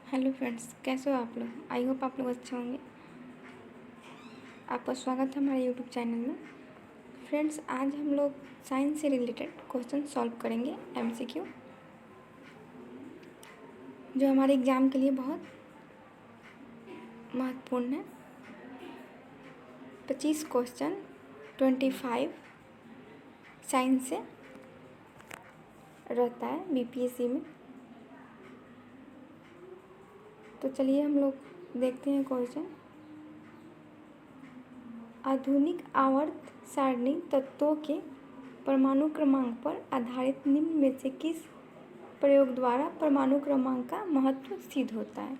Hello friends, कैसे हो आप लोग। आई होप आप लोग अच्छे होंगे। आपका स्वागत है हमारे यूट्यूब चैनल में। फ्रेंड्स, आज हम लोग साइंस से रिलेटेड क्वेश्चन सॉल्व करेंगे, एमसीक्यू, जो हमारे एग्ज़ाम के लिए बहुत महत्वपूर्ण है। 25 क्वेश्चन 25 साइंस से रहता है बीपीएससी में। तो चलिए हम लोग देखते हैं क्वेश्चन। आधुनिक आवर्त सारणी तत्वों के परमाणु क्रमांक पर आधारित निम्न में से किस प्रयोग द्वारा परमाणु क्रमांक का महत्व सिद्ध होता है।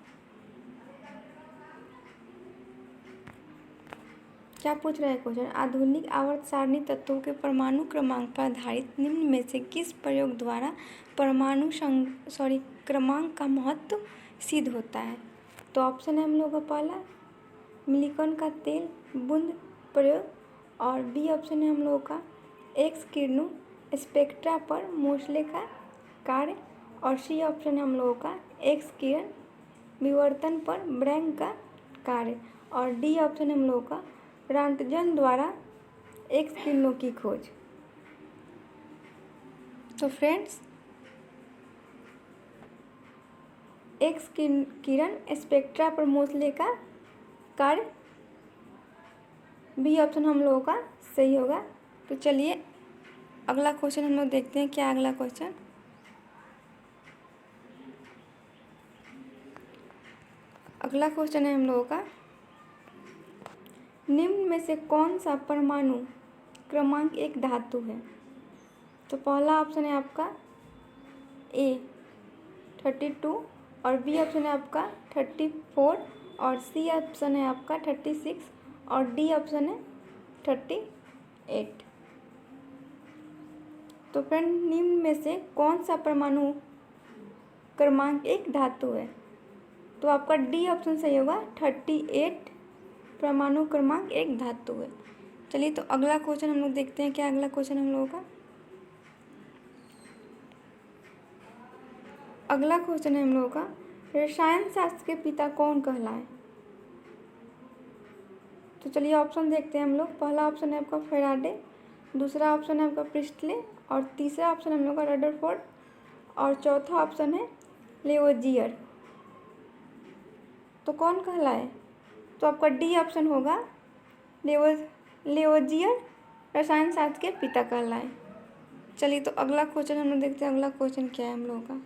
क्या पूछ रहा है क्वेश्चन। आधुनिक आवर्त सारणी तत्वों के परमाणु क्रमांक पर आधारित निम्न में से किस प्रयोग द्वारा परमाणु क्रमांक का महत्व सिद्ध होता है। तो ऑप्शन है हम लोग का पहला मिलिकॉन का तेल बूंद प्रयोग, और बी ऑप्शन है हम लोगों का एक्स किरणों स्पेक्ट्रा पर मोसले का कार्य, और सी ऑप्शन है हम लोगों का एक्स किरण विवर्तन पर ब्रैंक का कार्य, और डी ऑप्शन है हम लोगों का रॉन्टजन द्वारा एक्स किरणों की खोज। तो फ्रेंड्स, एक्स किरण स्पेक्ट्रा पर मोसले का कार्य, बी ऑप्शन हम लोगों का सही होगा। तो चलिए अगला क्वेश्चन हम लोग देखते हैं। क्या अगला क्वेश्चन। अगला क्वेश्चन है हम लोगों का निम्न में से कौन सा परमाणु क्रमांक एक धातु है। तो पहला ऑप्शन है आपका ए 32, और बी ऑप्शन है आपका 34, और सी ऑप्शन है आपका 36, और डी ऑप्शन है 38। तो फ्रेंड, निम्न में से कौन सा परमाणु क्रमांक एक धातु है। तो आपका डी ऑप्शन सही होगा, 38 परमाणु क्रमांक एक धातु है। चलिए तो अगला क्वेश्चन हम लोग देखते हैं। क्या अगला क्वेश्चन हम लोगों का। अगला क्वेश्चन है हम लोगों का रसायन शास्त्र के पिता कौन कहलाए। तो चलिए ऑप्शन देखते हैं हम लोग। पहला ऑप्शन है आपका फेराडे, दूसरा ऑप्शन है आपका प्रिस्टले, और तीसरा ऑप्शन है हम लोग का रदरफोर्ड, और चौथा ऑप्शन है लेवोजियर। तो कौन कहलाए। तो आपका डी ऑप्शन होगा लेवोजियर रसायन शास्त्र के पिता कहलाए। चलिए तो अगला क्वेश्चन हम लोग देखते हैं। अगला क्वेश्चन क्या है हम लोगों का।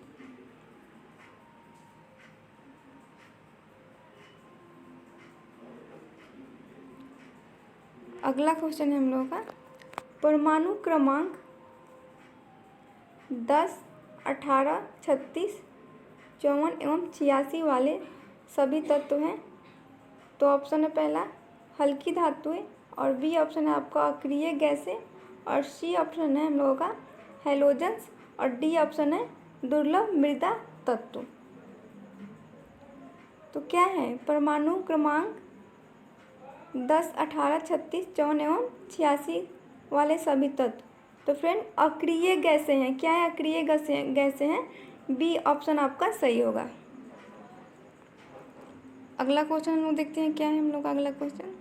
अगला क्वेश्चन है हम लोगों का परमाणु क्रमांक 10, 18, 36, 54 एवं 86 वाले सभी तत्व हैं। तो ऑप्शन है पहला हल्की धातुएं, और बी ऑप्शन है आपका अक्रिय गैसें, और सी ऑप्शन है हम लोगों का हैलोजन्स, और डी ऑप्शन है दुर्लभ मृदा तत्व। तो क्या है परमाणु क्रमांक 10, 18, 36, 54 एवं 86 वाले सभी तत्व। तो फ्रेंड, अक्रिय गैसें हैं। क्या है अक्रिय गैसें हैं, बी ऑप्शन आपका सही होगा। अगला क्वेश्चन हम लोग देखते हैं। क्या है हम लोग का अगला क्वेश्चन।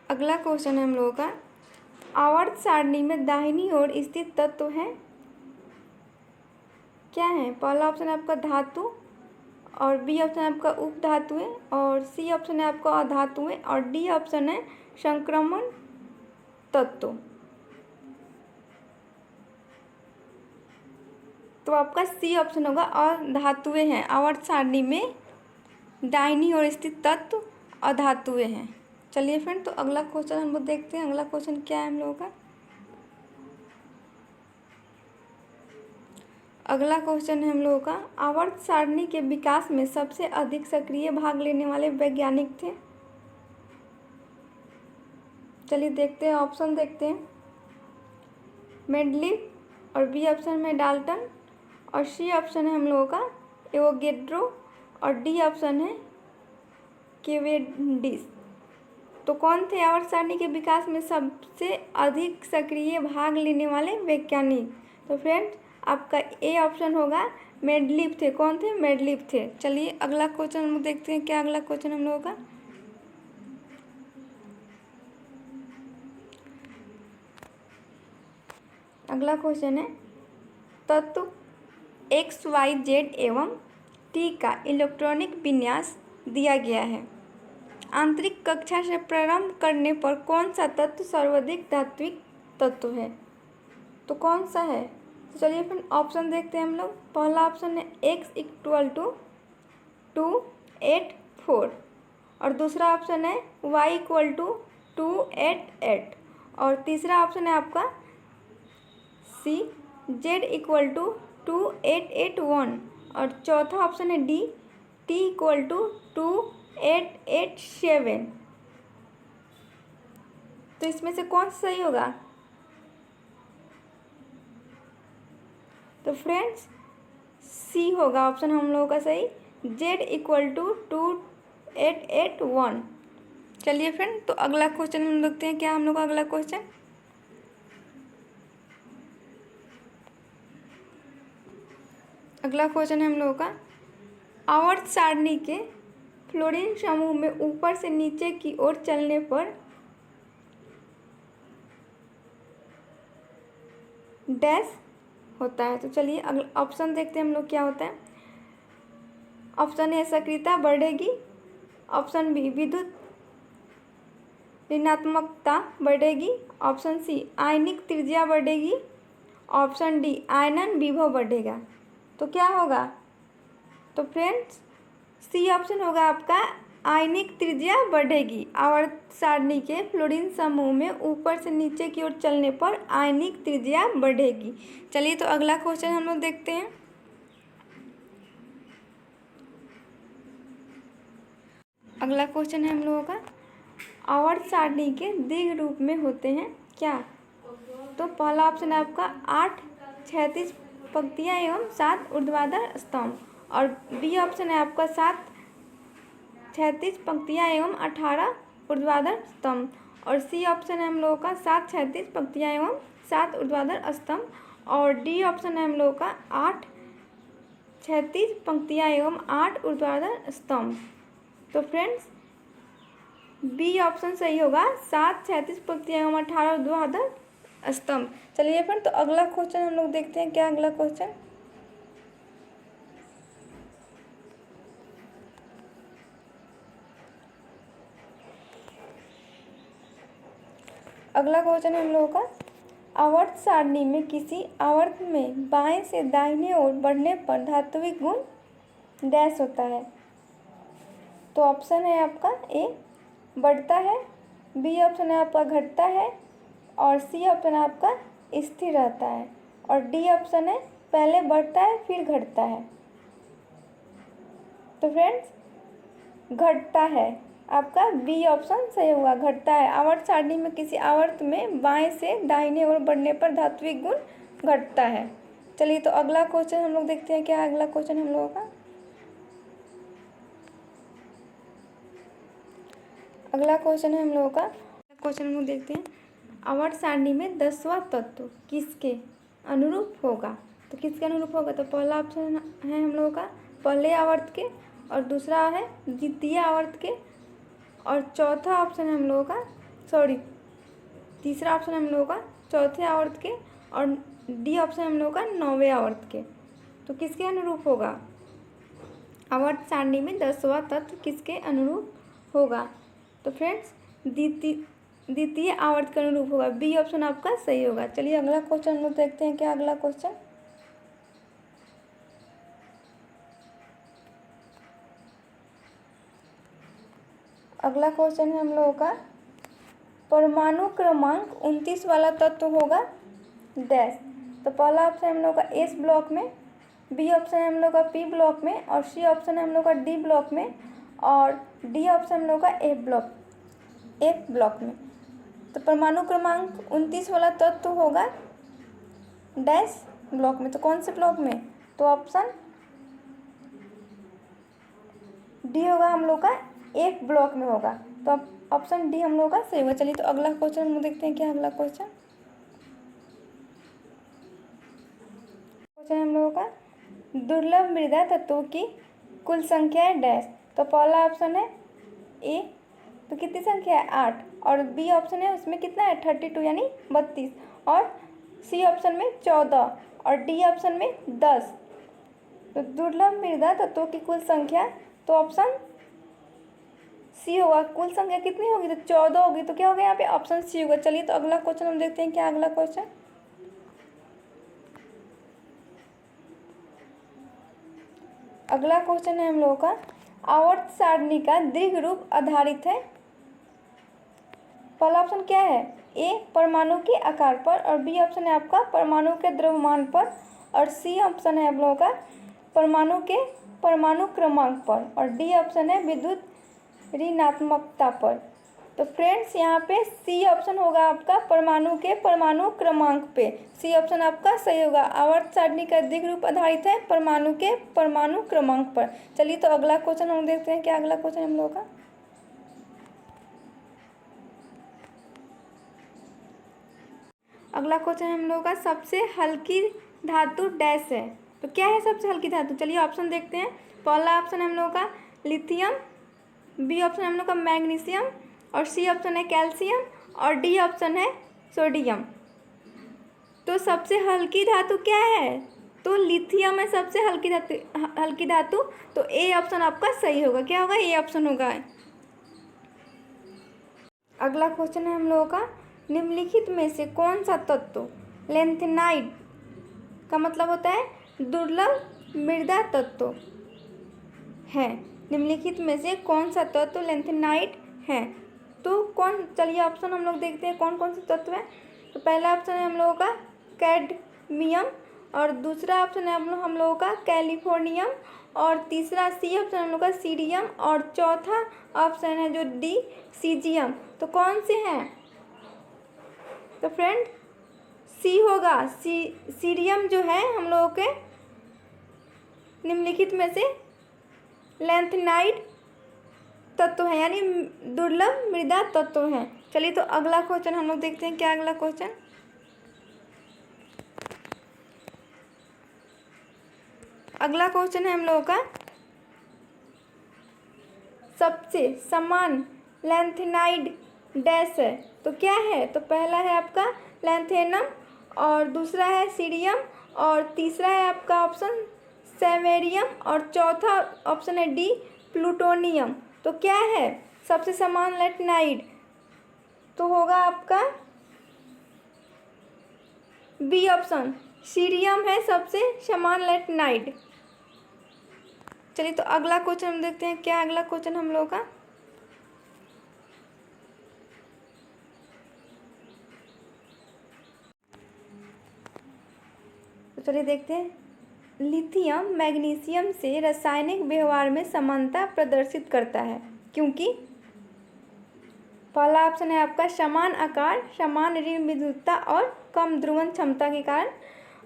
अगला क्वेश्चन है हम लोगों का आवर्त सारणी में दाहिनी ओर स्थित तत्व है। क्या है। पहला ऑप्शन है आपका धातु, और बी ऑप्शन है आपका उप धातुएं, और सी ऑप्शन है आपका अधातुएं, और डी ऑप्शन है संक्रमण तत्व। तो आपका सी ऑप्शन होगा अधातुएं हैं। आवर्त सारणी में दाहिनी ओर स्थित तत्व अधातुएं हैं। चलिए फ्रेंड, तो अगला क्वेश्चन हम लोग देखते हैं। अगला क्वेश्चन क्या है हम लोगों का। अगला क्वेश्चन है हम लोगों का आवर्त सारणी के विकास में सबसे अधिक सक्रिय भाग लेने वाले वैज्ञानिक थे। चलिए देखते हैं, ऑप्शन देखते हैं। मेंडलीव, और बी ऑप्शन में डाल्टन, और सी ऑप्शन है हम लोगों का एवोगेड्रो, और डी ऑप्शन है केवेंडिश। तो कौन थे आवर्त सारणी के विकास में सबसे अधिक सक्रिय भाग लेने वाले वैज्ञानिक। तो फ्रेंड्स, आपका ए ऑप्शन होगा। मेडलिफ थे, कौन थे? मेडलिफ थे। चलिए अगला क्वेश्चन हम लोग देखते हैं, क्या अगला क्वेश्चन हम लोगों का। अगला क्वेश्चन है तत्व एक्स वाई जेड एवं टी का इलेक्ट्रॉनिक विन्यास दिया गया है। आंतरिक कक्षा से प्रारंभ करने पर कौन सा तत्व सर्वाधिक धात्विक तत्व है? तो कौन सा है? तो चलिए फिर ऑप्शन देखते हैं हम लोग। पहला ऑप्शन है x इक्वल टू 284 और दूसरा ऑप्शन है y इक्वल टू 288 और तीसरा ऑप्शन है आपका सी z इक्वल टू 2881 और चौथा ऑप्शन है डी t इक्वल टू 2887। तो इसमें से कौन सा सही होगा? तो फ्रेंड्स सी होगा ऑप्शन हम लोगों का सही, z इक्वल टू 2881। चलिए फ्रेंड, तो अगला क्वेश्चन हम देखते हैं, क्या हम लोग का अगला क्वेश्चन। अगला क्वेश्चन है हम लोगों का आवर्त सारणी के फ्लोरीन समूह में ऊपर से नीचे की ओर चलने पर डैश होता है। तो चलिए अगला ऑप्शन देखते हैं हम लोग क्या होता है। ऑप्शन ए सक्रियता बढ़ेगी, ऑप्शन बी विद्युत ऋणात्मकता बढ़ेगी, ऑप्शन सी आयनिक त्रिज्या बढ़ेगी, ऑप्शन डी आयनन विभव बढ़ेगा। तो क्या होगा? तो फ्रेंड्स सी ऑप्शन होगा आपका, आयनिक त्रिज्या बढ़ेगी। आवर्त सारणी के फ्लोरीन समूह में ऊपर से नीचे की ओर चलने पर आयनिक त्रिज्या बढ़ेगी। चलिए तो अगला क्वेश्चन हम लोग देखते हैं। अगला क्वेश्चन है हम लोगों का आवर्त सारणी के दीर्घ रूप में होते हैं क्या? तो पहला ऑप्शन है आपका 8 क्षैतिज पंक्तियाँ एवं 7 ऊर्ध्वाधर स्तंभ और बी ऑप्शन है आपका 7 क्षैतिज पंक्तियाँ एवं 18 ऊर्ध्वाधर स्तंभ और सी ऑप्शन है हम लोगों का 7 क्षैतिज पंक्तियाँ एवं 7 ऊर्ध्वाधर स्तंभ और डी ऑप्शन है हम लोगों का 8 क्षैतिज पंक्तियाँ एवं 8 ऊर्ध्वाधर स्तंभ। तो फ्रेंड्स बी ऑप्शन सही होगा, 7 क्षैतिज पंक्तियाँ एवं 18 ऊर्ध्वाधर स्तंभ। चलिए फिर तो अगला क्वेश्चन हम लोग देखते हैं, क्या अगला क्वेश्चन। अगला क्वेश्चन है हम लोगों का आवर्त सारणी में किसी आवर्त में बाएं से दाहिने ओर बढ़ने पर धात्विक गुण डैश होता है। तो ऑप्शन है आपका ए बढ़ता है, बी ऑप्शन है आपका घटता है और सी ऑप्शन है आपका स्थिर रहता है और डी ऑप्शन है पहले बढ़ता है फिर घटता है। तो फ्रेंड्स घटता है, आपका बी ऑप्शन सही होगा, घटता है। आवर्त सारणी में किसी आवर्त में बाएं से दाहिने ओर बढ़ने पर धात्विक गुण घटता है। चलिए तो अगला क्वेश्चन हम लोग देखते हैं, क्या अगला क्वेश्चन हम लोगों का। अगला क्वेश्चन है हम लोगों का, क्वेश्चन हम लोग देखते हैं आवर्त सारणी में 10वां तत्व किसके अनुरूप होगा? तो किसके अनुरूप होगा? तो पहला ऑप्शन है हम लोगों का पहले आवर्त के और दूसरा है द्वितीय आवर्त के और चौथा ऑप्शन है हम लोगों का तीसरा ऑप्शन है हम लोगों का चौथे आवर्त के और डी ऑप्शन है हम लोगों का 9वें आवर्त के। तो किसके अनुरूप होगा? आवर्त सारणी में 10वां तत्व किसके अनुरूप होगा? तो फ्रेंड्स द्वितीय आवर्त के अनुरूप होगा, बी ऑप्शन आपका सही होगा। चलिए अगला क्वेश्चन हम लोग देखते हैं, क्या अगला क्वेश्चन। अगला क्वेश्चन है हम लोगों का परमाणु क्रमांक 29 वाला तत्व होगा डैश। तो पहला ऑप्शन है हम लोग का एस ब्लॉक में, बी ऑप्शन है हम लोग का पी ब्लॉक में और सी ऑप्शन है हम लोग का डी ब्लॉक में और डी ऑप्शन हम लोग का एफ ब्लॉक में। तो परमाणु क्रमांक 29 वाला तत्व होगा डैश ब्लॉक में। तो कौन से ब्लॉक में? तो ऑप्शन डी होगा हम लोग का एफ ब्लॉक में होगा। तो अब ऑप्शन डी हम लोग का सही होगा। चलिए तो अगला क्वेश्चन हम देखते हैं, क्या अगला क्वेश्चन। क्वेश्चन हम लोगों का दुर्लभ मृदा तत्वों की कुल संख्या है डैश। तो पहला ऑप्शन है ए, तो कितनी संख्या है 8, और बी ऑप्शन है उसमें कितना है 32 यानी 32, और सी ऑप्शन में 14 और डी ऑप्शन में 10। तो दुर्लभ मृदा तत्वों की कुल संख्या, तो ऑप्शन सी होगा। कुल संख्या कितनी होगी, तो 14 होगी, तो क्या होगा यहाँ पे ऑप्शन सी होगा। चलिए तो अगला क्वेश्चन हम देखते हैं क्या अगला क्वेश्चन। अगला क्वेश्चन है हम लोगों का आवर्त सारणी का दीर्घ रूप आधारित है। पहला ऑप्शन क्या है ए, परमाणु के आकार पर, और बी ऑप्शन है आपका परमाणु के द्रव्यमान पर, और सी ऑप्शन है आप लोगों का परमाणु के परमाणु क्रमांक पर, और डी ऑप्शन है विद्युत ऋणात्मकता पर। तो फ्रेंड्स यहाँ पे सी ऑप्शन होगा आपका परमाणु के परमाणु क्रमांक पे। सी ऑप्शन आपका सही होगा। आवर्त सारणी का दीर्घ रूप आधारित है परमाणु के परमाणु क्रमांक पर। चलिए तो अगला क्वेश्चन हम देखते हैं क्या अगला क्वेश्चन हम लोगों का। अगला क्वेश्चन हम लोगों का सबसे हल्की धातु डैश है। तो क्या है सबसे हल्की धातु, चलिए ऑप्शन देखते हैं। पहला ऑप्शन हम लोगों का लिथियम, बी ऑप्शन हम लोग का मैग्नीशियम, और सी ऑप्शन है कैल्शियम, और डी ऑप्शन है सोडियम। तो सबसे हल्की धातु क्या है, तो लिथियम है सबसे हल्की धातु। तो ए ऑप्शन आपका सही होगा। क्या होगा, ए ऑप्शन होगा। अगला क्वेश्चन है हम लोगों का निम्नलिखित में से कौन सा तत्व लेंथेनाइड का मतलब होता है दुर्लभ मृदा तत्व है। निम्नलिखित में से कौन सा तत्व लेंथेनाइड है, तो कौन, चलिए ऑप्शन हम लोग देखते हैं कौन कौन से तत्व है। तो पहला ऑप्शन है हम लोगों का कैडमियम, और दूसरा ऑप्शन है हम लोगों का कैलिफोर्नियम, और तीसरा सी ऑप्शन हम लोग का सीरियम, और चौथा ऑप्शन है जो डी सीजियम। तो कौन से हैं, तो फ्रेंड सी होगा। सीरियम जो है हम लोगों के निम्नलिखित में से लेंथेनाइड तत्व है, यानी दुर्लभ मृदा तत्व है। चलिए तो अगला क्वेश्चन हम लोग देखते हैं क्या अगला क्वेश्चन। अगला क्वेश्चन है हम लोगों का सबसे समान लेंथेनाइड डैश है। तो क्या है, तो पहला है आपका लेंथेनम, और दूसरा है सीरियम, और तीसरा है आपका ऑप्शन सेमेरियम, और चौथा ऑप्शन है डी प्लूटोनियम। तो क्या है सबसे समान लेंथेनाइड, तो होगा आपका बी ऑप्शन सीरियम है सबसे समान लेंथेनाइड। चलिए तो अगला क्वेश्चन हम देखते हैं क्या अगला क्वेश्चन हम लोगों का। तो चलिए देखते हैं। लिथियम मैग्नीशियम से रासायनिक व्यवहार में समानता प्रदर्शित करता है क्योंकि पहला ऑप्शन है आपका समान आकार, समान ऋण विद्युतता और कम ध्रुवण क्षमता के कारण,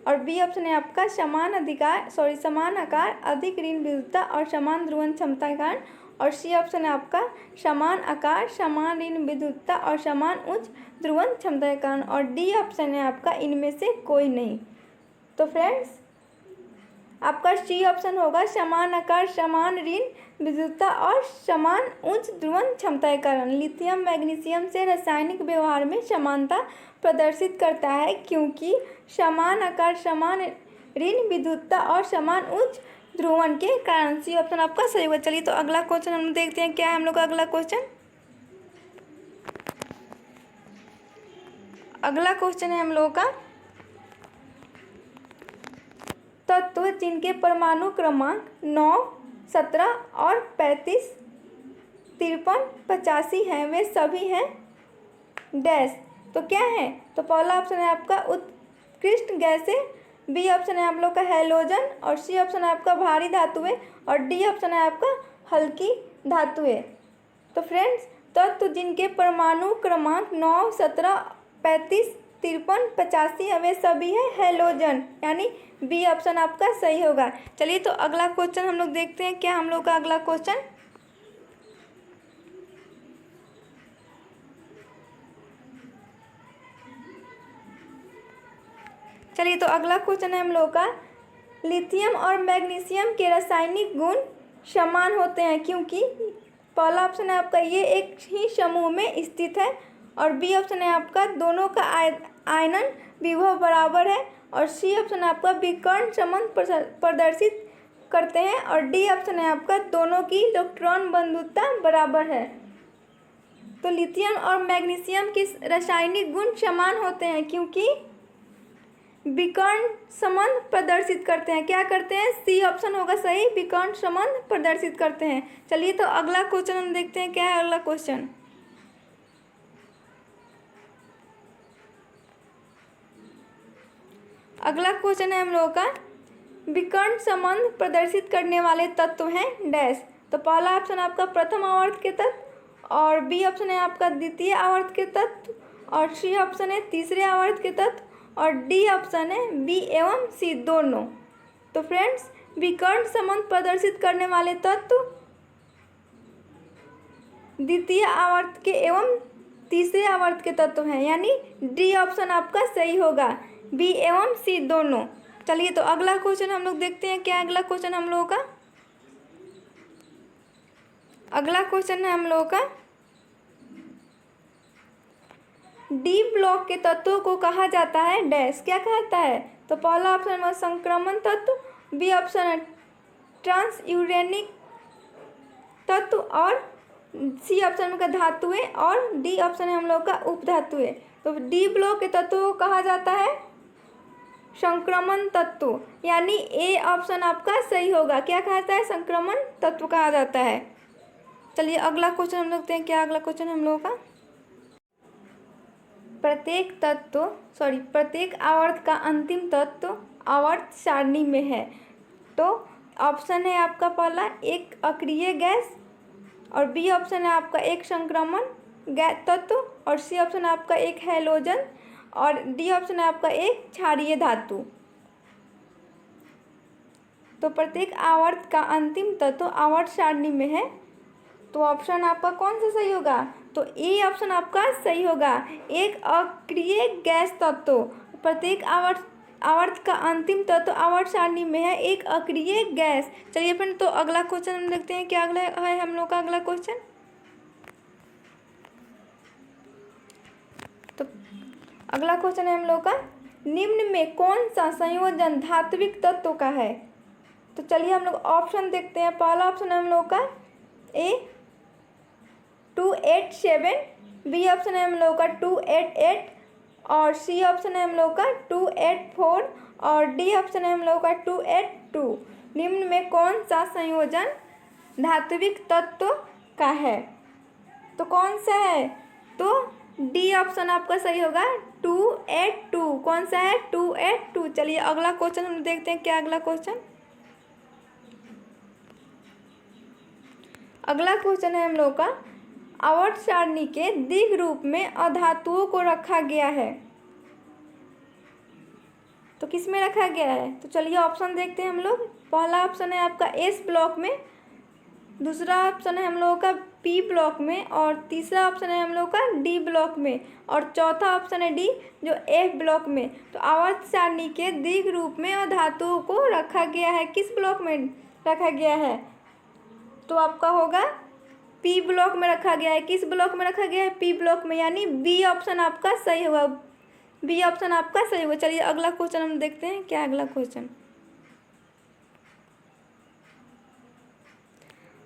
और बी ऑप्शन है आपका समान आकार, अधिक ऋण विद्युतता और समान ध्रुवण क्षमता के कारण, और सी ऑप्शन है आपका समान आकार, समान ऋण विद्युतता और समान उच्च ध्रुवण क्षमता के कारण, और डी ऑप्शन है आपका इनमें से कोई नहीं। तो फ्रेंड्स आपका सी ऑप्शन होगा समान आकार, समान ऋण विद्युतता और समान उच्च ध्रुवण क्षमता के कारण लिथियम मैग्नीशियम से रासायनिक व्यवहार में समानता प्रदर्शित करता है क्योंकि समान आकार, समान ऋण विद्युतता और समान उच्च ध्रुवण के कारण। सी ऑप्शन आपका सही होगा। चलिए तो अगला क्वेश्चन हम देखते हैं क्या है हम लोग का अगला क्वेश्चन। अगला क्वेश्चन है हम लोगों का तत्व जिनके परमाणु क्रमांक 9, 17 और 35, 53, 85 हैं वे सभी हैं डैश। तो क्या है, तो पहला ऑप्शन है आपका उत्कृष्ट गैसें, बी ऑप्शन है आप लोग का हैलोजन, और सी ऑप्शन है आपका भारी धातुएं, और डी ऑप्शन है आपका हल्की धातुएं। तो फ्रेंड्स तत्व जिनके परमाणु क्रमांक 9, 17, 35, 53, 85 वे सभी है हैलोजन, यानी बी ऑप्शन आपका सही होगा। चलिए तो अगला क्वेश्चन हम लोग देखते हैं क्या हम लोग का अगला क्वेश्चन। चलिए तो अगला क्वेश्चन है हम लोग का लिथियम और मैग्नीशियम के रासायनिक गुण समान होते हैं क्योंकि पहला ऑप्शन है आपका ये एक ही समूह में स्थित है, और बी ऑप्शन है आपका दोनों का आयनन विभव बराबर है, और सी ऑप्शन है आपका विकर्ण संबंध प्रदर्शित करते हैं, और डी ऑप्शन है आपका दोनों की इलेक्ट्रॉन बंधुता बराबर है। तो लिथियम और मैग्नीशियम के रासायनिक गुण समान होते हैं क्योंकि विकर्ण संबंध प्रदर्शित करते हैं। क्या करते हैं? सी ऑप्शन होगा सही, विकर्ण संबंध प्रदर्शित करते हैं। चलिए तो अगला क्वेश्चन हम देखते हैं क्या है अगला क्वेश्चन। अगला क्वेश्चन है हम लोगों का विकर्ण संबंध प्रदर्शित करने वाले तत्व हैं डैश। तो पहला ऑप्शन आपका प्रथम आवर्त के तत्व, और बी ऑप्शन है आपका द्वितीय आवर्त के तत्व, और सी ऑप्शन है तीसरे आवर्त के तत्व, और डी ऑप्शन है बी एवं सी दोनों। तो फ्रेंड्स विकर्ण संबंध प्रदर्शित करने वाले तत्व द्वितीय आवर्त के एवं तीसरे आवर्त के तत्व हैं, यानी डी ऑप्शन आपका सही होगा, बी एवं सी दोनों। चलिए तो अगला क्वेश्चन हम लोग देखते हैं क्या अगला क्वेश्चन हम लोगों का। अगला क्वेश्चन है हम लोगों का डी ब्लॉक के तत्वों को कहा जाता है डैश। क्या कहता है? तो पहला ऑप्शन है संक्रमण तत्व, बी ऑप्शन है ट्रांसयूरेनिक तत्व, और सी ऑप्शन में धातुएं, और डी ऑप्शन है हम लोग का उपधातुएं। तो डी ब्लॉक के तत्वों को कहा जाता है संक्रमण तत्व, यानी ए ऑप्शन आपका सही होगा। क्या कहता है? संक्रमण तत्व कहा जाता है। चलिए अगला क्वेश्चन हम लोग देखते हैं क्या अगला क्वेश्चन हम लोगों का। प्रत्येक आवर्त का अंतिम तत्व आवर्त सारणी में है। तो ऑप्शन है आपका पहला एक अक्रिय गैस, और बी ऑप्शन है आपका एक संक्रमण गैस तत्व, और सी ऑप्शन है आपका एक हैलोजन, और डी ऑप्शन है आपका एक क्षारीय धातु। तो प्रत्येक आवर्त का अंतिम तत्व आवर्त सारणी में है, तो ऑप्शन आपका कौन सा सही होगा? तो ए ऑप्शन आपका सही होगा, एक अक्रिय गैस तत्व। प्रत्येक आवर्त का अंतिम तत्व आवर्त सारणी में है, एक अक्रिय गैस। चलिए फ्रेंड तो अगला क्वेश्चन हम देखते हैं क्या अगला है हम लोग का अगला क्वेश्चन। तो अगला क्वेश्चन है हम लोग का निम्न में कौन सा संयोजन धात्विक तत्व का है। तो चलिए हम लोग ऑप्शन देखते हैं। पहला ऑप्शन है हम लोग का ए 287, बी ऑप्शन है हम लोग का 288, और सी ऑप्शन है हम लोग का 284, और डी ऑप्शन है हम लोग का 282। निम्न में कौन सा संयोजन धात्विक तत्व का है? तो कौन सा है? तो डी ऑप्शन आपका सही होगा, 282। कौन सा है? 282। चलिए अगला क्वेश्चन हम देखते हैं क्या अगला क्वेश्चन। अगला क्वेश्चन है हम लोग का आवर्त सारणी के दिग रूप में अधातुओं को रखा गया है। तो किस में रखा गया है? तो चलिए ऑप्शन देखते हैं हम लोग। पहला ऑप्शन है आपका एस ब्लॉक में, दूसरा ऑप्शन है हम लोगों का पी ब्लॉक में, और तीसरा ऑप्शन है हम लोग का डी ब्लॉक में, और चौथा ऑप्शन है डी जो एफ ब्लॉक में। तो आवर्त सारणी के दिग रूप में अधातुओं को रखा गया है, किस ब्लॉक में रखा गया है? तो आपका होगा पी ब्लॉक में रखा गया है। किस ब्लॉक में रखा गया है? पी ब्लॉक में, यानी बी ऑप्शन आपका सही होगा, बी ऑप्शन आपका सही होगा। चलिए अगला क्वेश्चन हम देखते हैं क्या अगला क्वेश्चन।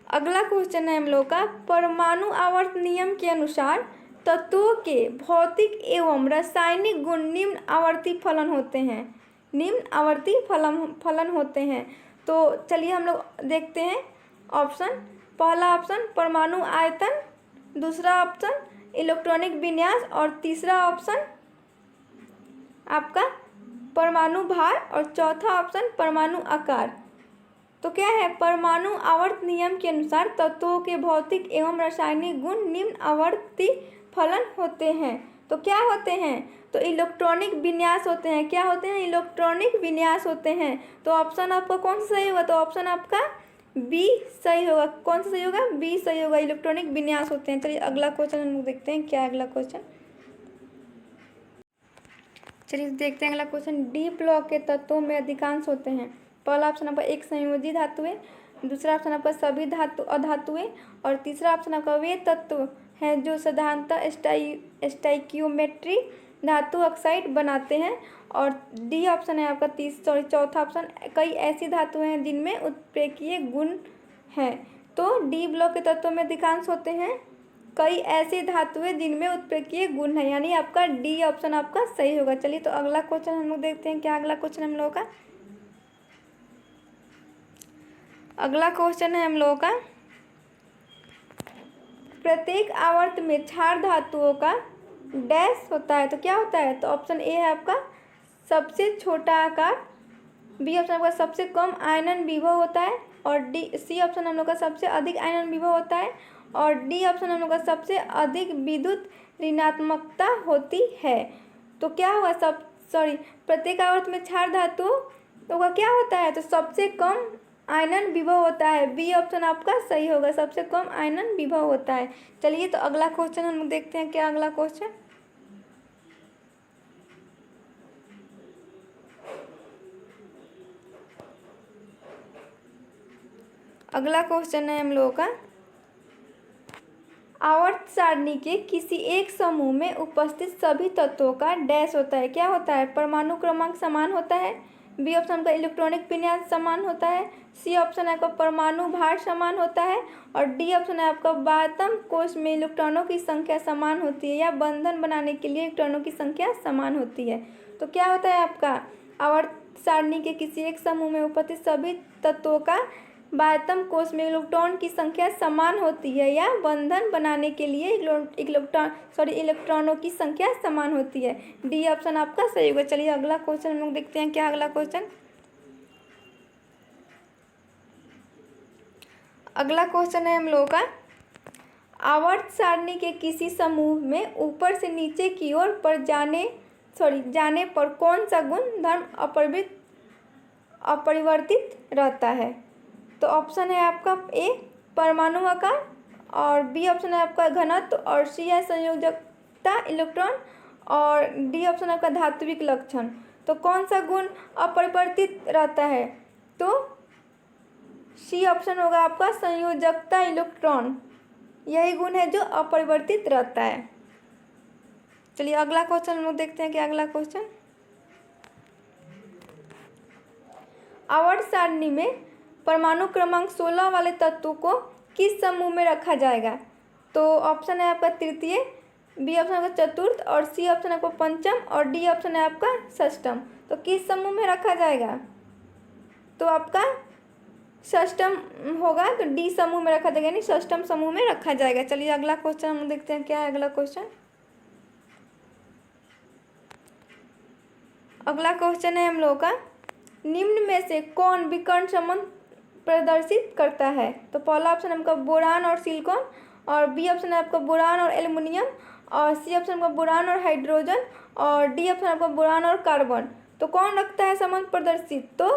अगला क्वेश्चन है हम लोग का परमाणु आवर्त नियम के अनुसार तत्वों के भौतिक एवं रासायनिक गुण निम्न आवर्ती फलन होते हैं, निम्न आवर्ती फलन होते हैं। तो चलिए हम लोग देखते हैं ऑप्शन। पहला ऑप्शन परमाणु आयतन, दूसरा ऑप्शन इलेक्ट्रॉनिक विन्यास, और तीसरा ऑप्शन आपका परमाणु भार, और चौथा ऑप्शन परमाणु आकार। तो क्या है? परमाणु आवर्त नियम के अनुसार तत्वों के भौतिक एवं रासायनिक गुण निम्न आवर्ती फलन होते हैं। तो क्या होते हैं? तो इलेक्ट्रॉनिक विन्यास होते हैं। क्या होते हैं? इलेक्ट्रॉनिक विन्यास होते हैं। तो ऑप्शन आपका कौन सा सही होगा? तो ऑप्शन आपका बी सही होगा। कौन सा सही होगा? बी सही होगा, इलेक्ट्रॉनिक विन्यास होते हैं। चलिए अगला क्वेश्चन हम लोग देखते हैं क्या अगला क्वेश्चन। चलिए देखते हैं अगला क्वेश्चन। डी ब्लॉक के तत्वों में अधिकांश होते हैं। पहला ऑप्शन आपका एक संयोजी धातुएं, दूसरा ऑप्शन आपका सभी अधातुएं, और तीसरा ऑप्शन आपका वे तत्व हैं जो साधारणतः स्टाइकियोमेट्री धातु ऑक्साइड बनाते हैं, और डी ऑप्शन है आपका चौथा ऑप्शन कई ऐसी धातुएं हैं जिनमें उत्प्रेरकीय गुण हैं। तो डी ब्लॉक के तत्वों में अधिकांश होते हैं कई ऐसी धातुएं जिनमें उत्प्रेरकीय गुण है, यानी आपका डी ऑप्शन आपका सही होगा। चलिए तो अगला क्वेश्चन हम लोग देखते हैं, क्या अगला क्वेश्चन हम लोगों का। अगला क्वेश्चन है हम लोगों का, प्रत्येक आवर्त में क्षार धातुओं का डैश होता है, तो क्या होता है। तो ऑप्शन ए है आपका सबसे छोटा आकार, बी ऑप्शन आपका सबसे कम आयनन विभव होता है, और सी ऑप्शन हम लोग का सबसे अधिक आयनन विभव होता है, और डी ऑप्शन हम लोग का सबसे अधिक विद्युत ऋणात्मकता होती है। तो क्या होगा प्रत्येक आवर्त में क्षार धातु तो का क्या होता है, तो सबसे कम आयनन विभव होता है। बी ऑप्शन आपका सही होगा, सबसे कम आयनन विभव होता है। चलिए तो अगला क्वेश्चन हम देखते हैं, क्या अगला क्वेश्चन। अगला क्वेश्चन है हम लोगों का, आवर्त सारणी के किसी एक समूह में उपस्थित सभी तत्वों का डैश होता है, क्या होता है। परमाणु क्रमांक समान होता है, बी ऑप्शन का इलेक्ट्रॉनिक विन्यास समान होता है, सी ऑप्शन है आपका परमाणु भार समान होता है, और डी ऑप्शन है आपका बाह्यतम कोश में इलेक्ट्रॉनों की संख्या समान होती है, या बंधन बनाने के लिए इलेक्ट्रॉनों की संख्या समान होती है। तो क्या होता है आपका आवर्त सारणी के किसी एक समूह में उपस्थित सभी तत्वों का बाह्यतम कोश में इलेक्ट्रॉन की संख्या समान होती है, या बंधन बनाने के लिए इलेक्ट्रॉनों की संख्या समान होती है। डी ऑप्शन आपका सही होगा। चलिए अगला क्वेश्चन हम लोग देखते हैं, क्या अगला क्वेश्चन। अगला क्वेश्चन है हम लोगों का, आवर्त सारणी के किसी समूह में ऊपर से नीचे की ओर पर जाने पर कौन सा गुण धर्म अपरिवर्तित रहता है। तो ऑप्शन है आपका ए परमाणु आकार, और बी ऑप्शन है आपका घनत्व, और सी है संयोजकता इलेक्ट्रॉन, और डी ऑप्शन है आपका धात्विक लक्षण। तो कौन सा गुण अपरिवर्तित रहता है, तो सी ऑप्शन होगा आपका संयोजकता इलेक्ट्रॉन, यही गुण है जो अपरिवर्तित रहता है। चलिए अगला क्वेश्चन हम लोग देखते हैं, क्या अगला क्वेश्चन। आवर्त सारणी में परमाणु क्रमांक 16 वाले तत्वों को किस समूह में रखा जाएगा। तो ऑप्शन है आपका तृतीय, बी ऑप्शन आपका चतुर्थ, और सी ऑप्शन आपका पंचम, और डी ऑप्शन है आपका षष्टम। तो किस समूह में रखा जाएगा, तो आपका षष्टम होगा, तो डी समूह में रखा जाएगा, यानी षष्टम समूह में रखा जाएगा। चलिए अगला क्वेश्चन हम देखते हैं, क्या है अगला क्वेश्चन। अगला क्वेश्चन है हम लोगों का, निम्न में से कौन विकर्ण संबंध प्रदर्शित करता है। तो पहला ऑप्शन आपका बोरान और सिलिकॉन, और बी ऑप्शन है आपका बोरान और एल्युमिनियम, और सी ऑप्शन आपका बोरान और हाइड्रोजन, और डी ऑप्शन आपका बोरान और कार्बन। तो कौन रखता है संबंध प्रदर्शित, तो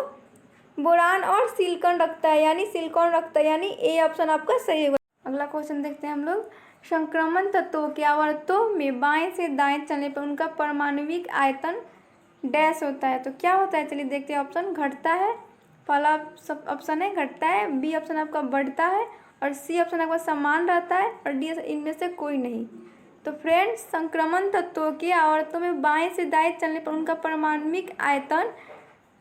बोरान और सिलिकॉन रखता है, यानी सिलिकॉन रखता है, यानी ए ऑप्शन आपका सही होगा। अगला क्वेश्चन देखते हैं हम लोग, संक्रमण तत्वों के आवर्तों में बाएं से दाएं चलने पर उनका परमाणविक आयतन डैश होता है। तो क्या होता है, चलिए देखते हैं। ऑप्शन घटता है, पहला ऑप्शन है घटता है, बी ऑप्शन आपका बढ़ता है, और सी ऑप्शन आपका समान रहता है, और डी इनमें से कोई नहीं। तो फ्रेंड्स, संक्रमण तत्वों के आवर्तों में बाएं से दाएं चलने पर उनका परमाणविक आयतन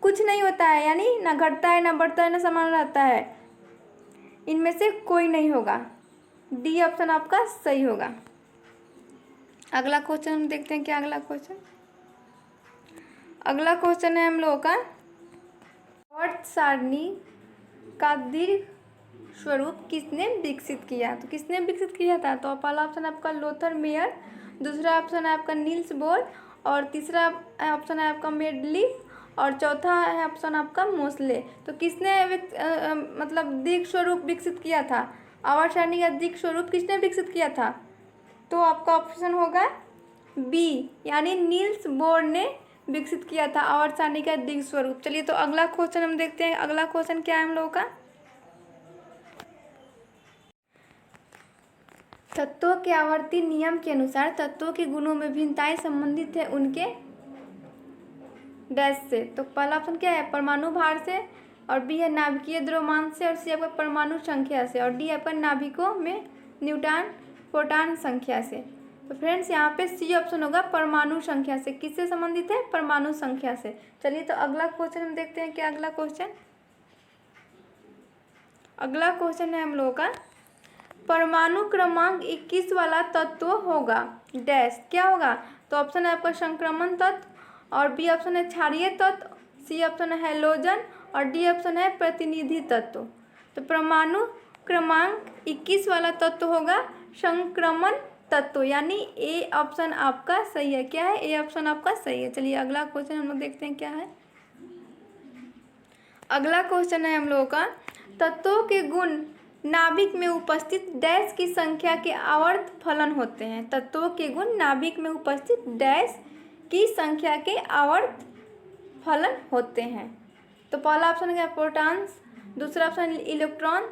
कुछ नहीं होता है, यानी ना घटता है, ना बढ़ता है, ना समान रहता है, इनमें से कोई नहीं होगा। डी ऑप्शन आपका सही होगा। अगला क्वेश्चन हम देखते हैं, क्या अगला क्वेश्चन। अगला क्वेश्चन है हम लोगों का, आवर्त सारणी का दीर्घ स्वरूप किसने विकसित किया। तो किसने विकसित किया था, तो पहला ऑप्शन आपका लोथर मेयर, दूसरा ऑप्शन है आपका नील्स बोर, और तीसरा ऑप्शन है आपका मेडलिफ, और चौथा है ऑप्शन आपका मोस्ले। तो किसने मतलब दीर्घ स्वरूप विकसित किया था, आवर्त सारणी का दीर्घ स्वरूप किसने विकसित किया था, तो आपका ऑप्शन होगा बी, यानी नील्स बोर ने विकसित किया था आवर्त सारणी का दीर्घ स्वरूप। चलिए तो अगला क्वेश्चन हम देखते हैं, अगला क्वेश्चन क्या है हम लोगों का। तत्वों के आवर्ती नियम के अनुसार तत्वों के गुणों में भिन्नताएं संबंधित है उनके डैश से। तो पहला ऑप्शन क्या है, परमाणु भार से, और बी है नाभिकीय द्रव्यमान से, और सी आपका परमाणु संख्या से, और डी आपका नाभिकों में न्यूट्रॉन प्रोटॉन संख्या से। तो फ्रेंड्स यहाँ पे सी ऑप्शन होगा परमाणु संख्या से। किससे संबंधित है? परमाणु संख्या से। चलिए तो अगला क्वेश्चन हम देखते हैं। क्या अगला क्वेश्चन? अगला क्वेश्चन है हम लोगों का, परमाणु क्रमांक 21 वाला तत्व होगा डैश। क्या होगा? तो ऑप्शन है आपका संक्रमण तत्व, और बी ऑप्शन है क्षारीय तत्व, सी ऑप्शन है हैलोजन, और डी ऑप्शन है प्रतिनिधि तत्व। तो परमाणु क्रमांक 21 वाला तत्व होगा संक्रमण तत्व, यानी ए ऑप्शन आपका सही है। क्या है? ए ऑप्शन आपका सही है। चलिए अगला क्वेश्चन हम लोग देखते हैं क्या है। अगला क्वेश्चन है हम लोगों का, तत्वों के गुण नाभिक में उपस्थित डैश की संख्या के आवर्त फलन होते हैं। तत्वों के गुण नाभिक में उपस्थित डैश की संख्या के आवर्त फलन होते हैं। तो पहला ऑप्शन है प्रोटॉन्स, दूसरा ऑप्शन इलेक्ट्रॉन,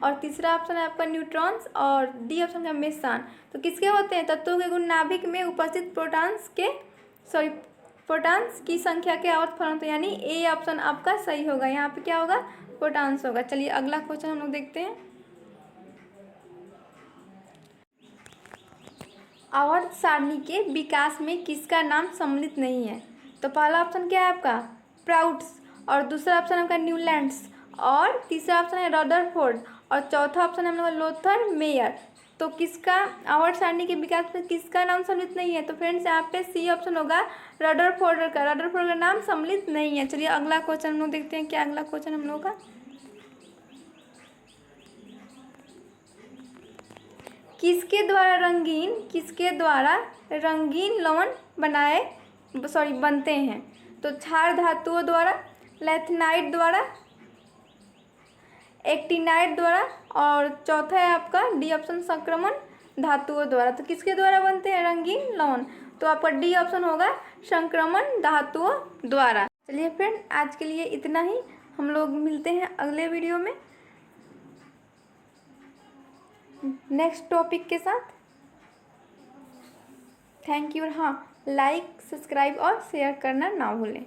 और तीसरा ऑप्शन है आपका न्यूट्रॉन्स, और डी ऑप्शन है मेसान। तो किसके होते हैं? तत्वों के गुण नाभिक में उपस्थित प्रोटॉन्स की संख्या के आवर्त फलन होते हैं, यानी ए ऑप्शन आपका सही होगा। यहाँ पे क्या होगा? प्रोटॉन्स होगा। चलिए अगला क्वेश्चन हम लोग देखते हैं। आवर्त सारणी के विकास में किसका नाम सम्मिलित नहीं है? तो पहला ऑप्शन क्या है आपका? प्राउड्स, और दूसरा ऑप्शन आपका न्यूलैंड्स, और तीसरा ऑप्शन है रदरफोर्ड, और चौथा ऑप्शन है हम लोग लोथर मेयर। तो किसका आवर्त सारणी के विकास में किसका नाम सम्मिलित नहीं है? तो फ्रेंड्स यहाँ पे सी ऑप्शन होगा रदरफोर्ड का। रदरफोर्ड का नाम सम्मिलित नहीं है। चलिए अगला क्वेश्चन हम लोग देखते हैं। क्या अगला क्वेश्चन हम लोग का, किसके द्वारा रंगीन लवण बनते हैं? तो क्षार धातुओं द्वारा, लैथेनाइट द्वारा, एक्टिनाइट द्वारा, और चौथा है आपका डी ऑप्शन संक्रमण धातुओं द्वारा। तो किसके द्वारा बनते हैं रंगीन लवण? तो आपका डी ऑप्शन होगा संक्रमण धातुओं द्वारा। चलिए फ्रेंड आज के लिए इतना ही, हम लोग मिलते हैं अगले वीडियो में नेक्स्ट टॉपिक के साथ। Thank you. हाँ, लाइक, सब्सक्राइब और शेयर करना ना भूलें।